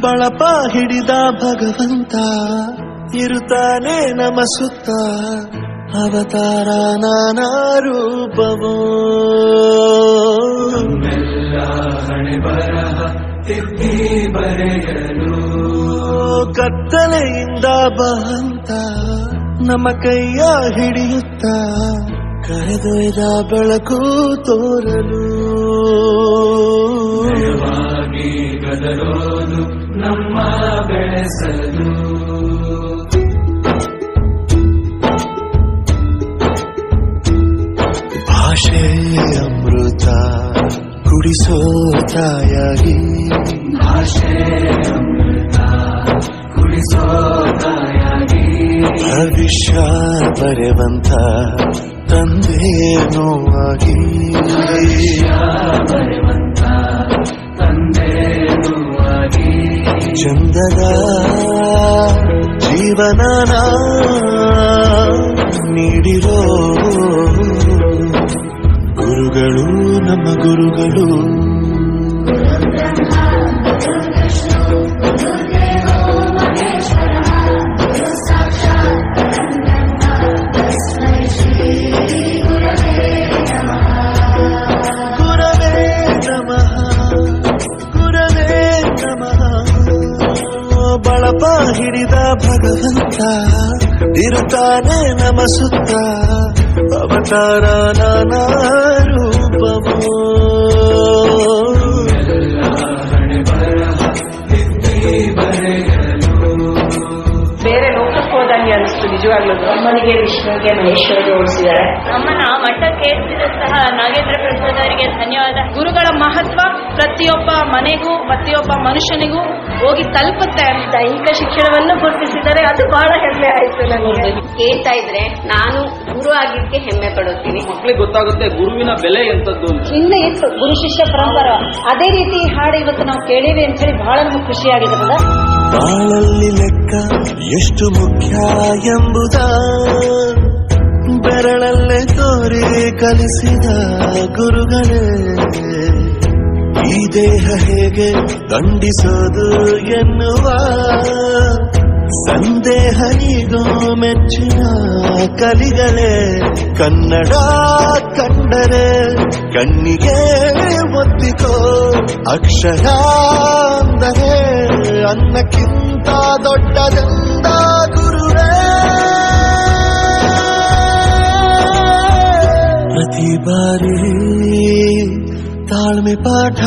ಬಳಪ ಹಿಡಿದ ಭಗವಂತ ಇರುತ್ತಾನೆ ನಮ ಸುತ್ತ ಅವತಾರ ನಾನಾ ರೂಪವೋ ಹಣೆ ಬರಹ ತಿದ್ದಿ ಬರೆಯಲು ಕತ್ತಲೆಯಿಂದ ಬಹಂತ ನಮ್ಮ ಕೈಯ ಹಿಡಿಯುತ್ತ ಕರೆದೊಯ್ದ ಬೆಳಕು ತೋರಲು ಗದರೋದು ನಮ್ಮ ಬೆಳೆಸಲು ಭಾಷೆ ಅಮೃತ ಕುಡಿಸೋ ತಾಯಾಗಿ ಭಾಷೆ ಅಮೃತ ಕುಡಿಸೋ ತಾಯಾಗಿ ಭವಿಷ್ಯ ಬರೆವಂತ ತಂದೆನೋ ಆಗಿ ಬರೆವಂತ ತಂದೆನೂ ಆಗಿ ಚಂದದ ಜೀವನನ ನೀಡಿರೋ ಗುರುಗಳು ನಮ್ಮ ಗುರುಗಳು ಬಳಪ ಹಿಡಿದ ಭಗವಂತ ಇರುತ್ತಾನೆ ನಮ ಸುತ್ತ ಅವತಾರ ನಾನಾ ರೂಪವೋ ಹಣೆ ಬರಹ ತಿದ್ದಿ ಬರೆಯಲು ಬೇರೆ ಲೋಕಕ್ಕೆ ಹೋದಂಗೆ ಅನಿಸ್ತು ನಿಜವಾಗ್ಲೂ. ಅಮ್ಮನಿಗೆ ವಿಷ್ಣುಗೆ ಮಹೇಶ್ವರಿಗೆ ಓಡಿಸಿದ್ದಾರೆ. ಅಮ್ಮನ ಮಠಕ್ಕೆ ಸಹ ನಾಗೇಂದ್ರ ಪ್ರಸಾದ್ ಅವರಿಗೆ ಧನ್ಯವಾದ. ಗುರುಗಳ ಮಹತ್ವ ಪ್ರತಿಯೊಬ್ಬ ಮನೆಗೂ ಪ್ರತಿಯೊಬ್ಬ ಮನುಷ್ಯನಿಗೂ ಹೋಗಿ ತಲುಪುತ್ತೆ. ದೈಹಿಕ ಶಿಕ್ಷಣವನ್ನು ಗುರುತಿಸಿದರೆ ಅದು ಬಹಳ ಹೆಮ್ಮೆ ಆಯ್ತು ನನಗೆ. ಕೇಳ್ತಾ ಇದ್ರೆ ನಾನು ಗುರು ಆಗಿದ್ದಕ್ಕೆ ಹೆಮ್ಮೆ ಪಡುತ್ತೀನಿ. ಮಕ್ಕಳಿಗೆ ಗೊತ್ತಾಗುತ್ತೆ ಗುರುವಿನ ಬೆಲೆ ಎಂತದ್ದು. ಹಿಂದೆ ಇತ್ತು ಗುರು ಶಿಷ್ಯ ಪರಂಪರೆ, ಅದೇ ರೀತಿ ಹಾಡು ಇವತ್ತು ನಾವು ಕೇಳಿವೆ ಅಂತ ಹೇಳಿ ಬಹಳ ನಮಗೆ ಖುಷಿಯಾಗಿದೆ. ಬಾಳಲ್ಲಿ ಲೆಕ್ಕ ಎಷ್ಟು ಮುಖ್ಯ ಎಂಬುದ ಬೆರಳಲ್ಲೇ ತೋರಿ ಕಲಿಸಿದ ಗುರುಗಳೇ. ಈ ದೇಹ ಹೇಗೆ ದಂಡಿಸೋದು ಎನ್ನುವ ಸಂದೇಹ ನೀಗೋ ಮೆಚ್ಚಿನ ಕಲಿಗಳೇ. ಕನ್ನಡ ಕಂಡರೆ ಕಣ್ಣಿಗೆ ಒತ್ತಿಕೋ, ಅಕ್ಷರ ಅಂದರೆ ಅನ್ನಕ್ಕಿಂತ ದೊಡ್ಡದೆಂದ ಗುರುವೇ. ಪ್ರತಿ ಬಾರಿ ತಾಳ್ಮೆ ಪಾಠ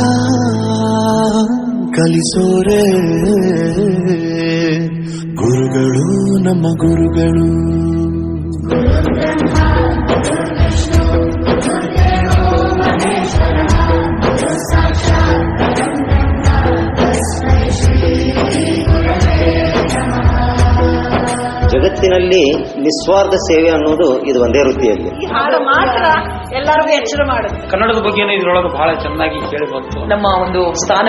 ಕಲಿಸೋರೆ ಗುರುಗಳು ನಮ್ಮ ಗುರುಗಳು. ಜಗತ್ತಿನಲ್ಲಿ ನಿಸ್ವಾರ್ಥ ಸೇವೆ ಅನ್ನೋದು ಇದು ಒಂದೇ ವೃತ್ತಿಯಲ್ಲಿ. ಈ ಹಾಡು ಮಾತ್ರ ಎಲ್ಲರಿಗೂ ಎಚ್ಚರ ಮಾಡುತ್ತೆ. ಕನ್ನಡದ ಬಗ್ಗೆ ಇದರೊಳಗೆ ಬಹಳ ಚೆನ್ನಾಗಿ ಕೇಳಿ ಬಂತು. ನಮ್ಮ ಒಂದು ಸ್ಥಾನ